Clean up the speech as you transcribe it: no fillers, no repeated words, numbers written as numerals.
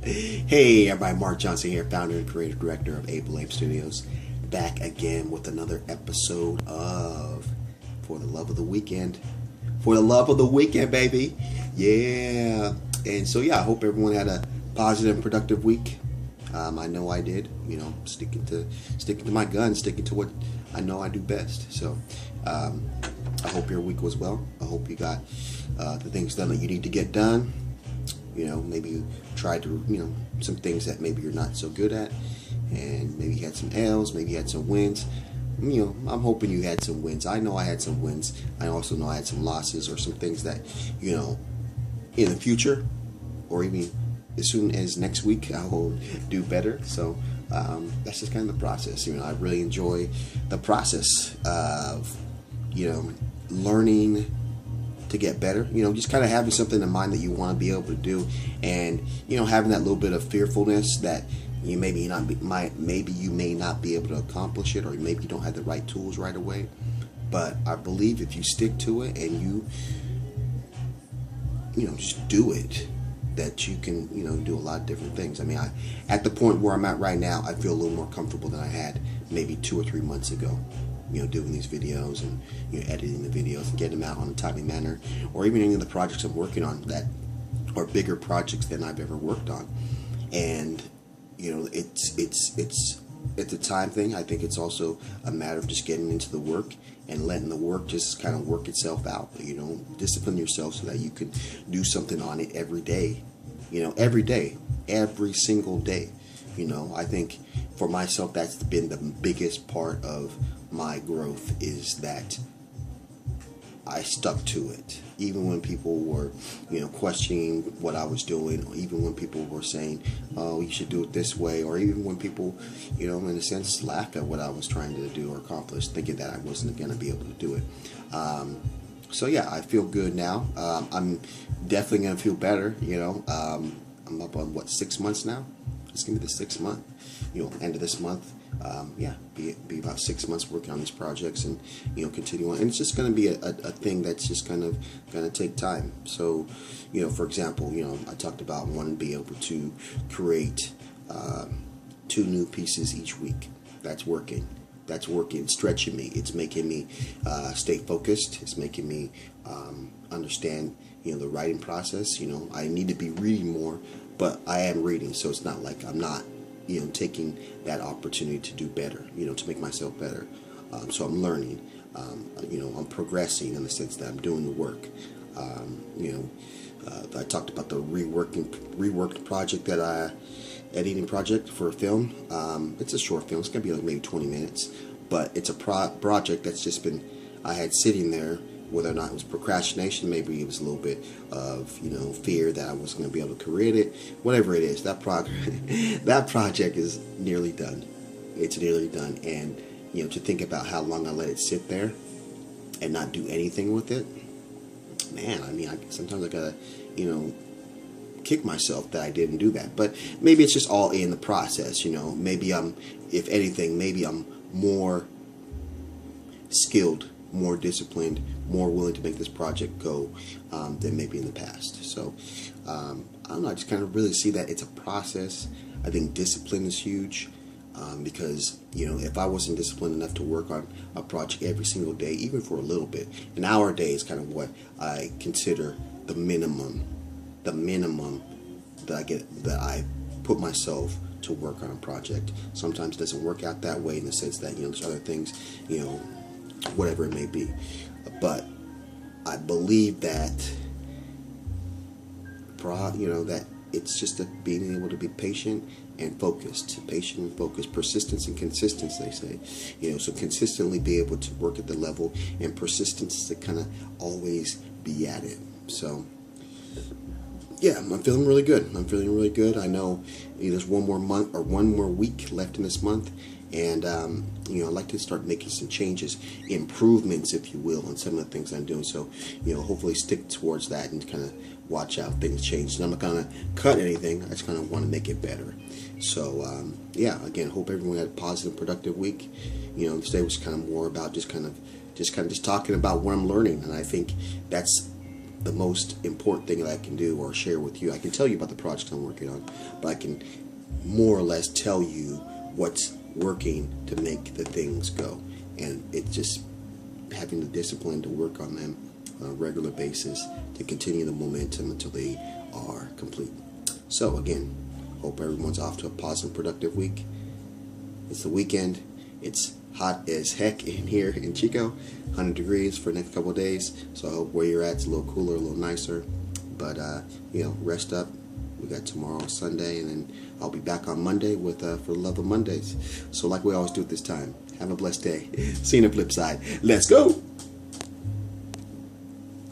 Hey everybody, Mark Johnson here, founder and creative director of Able Ape Studios, back again with another episode of For the Love of the Weekend. For the love of the weekend, baby. Yeah. And so I hope everyone had a positive and productive week. I know I did. Sticking to my guns, sticking to what I know I do best. So I hope your week was well. I hope you got the things done that you need to get done. Maybe you tried to, some things that maybe you're not so good at, and maybe you had some L's, maybe you had some wins. I'm hoping you had some wins. I know I had some wins. I also know I had some losses or some things that, in the future or even as soon as next week, I will do better. So that's just kind of the process. I really enjoy the process of, learning to get better, just kind of having something in mind that you want to be able to do, and having that little bit of fearfulness that you may not be able to accomplish it, or maybe you don't have the right tools right away. But I believe if you stick to it and you just do it, that you can do a lot of different things. At the point where I'm at right now, I feel a little more comfortable than I had maybe 2 or 3 months ago. Doing these videos and editing the videos and getting them out on a timely manner, or even any of the projects I'm working on that are bigger projects than I've ever worked on. And it's a time thing. I think it's also a matter of just getting into the work and letting the work just kind of work itself out. Discipline yourself so that you can do something on it every day. Every single day. I think for myself, that's been the biggest part of my growth, is that I stuck to it. Even when people were, questioning what I was doing, or even when people were saying, oh, you should do it this way, or even when people, in a sense, laughed at what I was trying to do or accomplish, thinking that I wasn't going to be able to do it. I feel good now. I'm definitely going to feel better, I'm up on, 6 months now? It's going to be the 6th month, end of this month. Be about 6 months working on these projects, and continue on. And it's just going to be a thing that's just kind of going to take time. So, for example, I talked about wanting to be able to create 2 new pieces each week. That's working. It's stretching me. It's making me stay focused. It's making me understand the writing process. I need to be reading more, but I am reading, so it's not like I'm not taking that opportunity to do better, to make myself better. So I'm learning, I'm progressing in the sense that I'm doing the work. I talked about the reworked project editing project for a film. It's a short film. It's going to be like maybe 20 minutes, but it's a project that's just been, I had sitting there. Whether or not it was procrastination, maybe it was a little bit of fear that I wasn't going to be able to create it. Whatever it is, that project is nearly done. It's nearly done, and to think about how long I let it sit there and not do anything with it, man. Sometimes I gotta kick myself that I didn't do that. But maybe it's just all in the process. Maybe if anything, maybe I'm more skilled, more disciplined, more willing to make this project go than maybe in the past. So I don't know, I just kind of really see that it's a process. I think discipline is huge, because if I wasn't disciplined enough to work on a project every single day, even for a little bit, an hour a day is kind of what I consider the minimum that I put myself to work on a project. Sometimes it doesn't work out that way, in the sense that there's other things, whatever it may be. But I believe that, that it's just being able to be patient and focused. Patient and focused. Persistence and consistency, they say. So consistently be able to work at the level, and persistence to kind of always be at it. So, I'm feeling really good. I know there's one more month or one more week left in this month. And, I'd like to start making some changes, improvements, if you will, on some of the things I'm doing. So, hopefully stick towards that and kind of watch how things change. And I'm not going to cut anything. I just kind of want to make it better. So, again, hope everyone had a positive, productive week. Today was kind of more about just talking about what I'm learning. And I think that's the most important thing that I can do or share with you. I can tell you about the project I'm working on, but I can more or less tell you what's working to make the things go. And it's just having the discipline to work on them on a regular basis to continue the momentum until they are complete. So again, hope everyone's off to a positive, productive week. It's the weekend. It's hot as heck in here in Chico, 100 degrees for the next couple of days. So I hope where you're at it's a little cooler, a little nicer. But you know, rest up. We got tomorrow, Sunday, and then I'll be back on Monday with For the Love of Mondays. So like we always do at this time, have a blessed day. See you on the flip side. Let's go.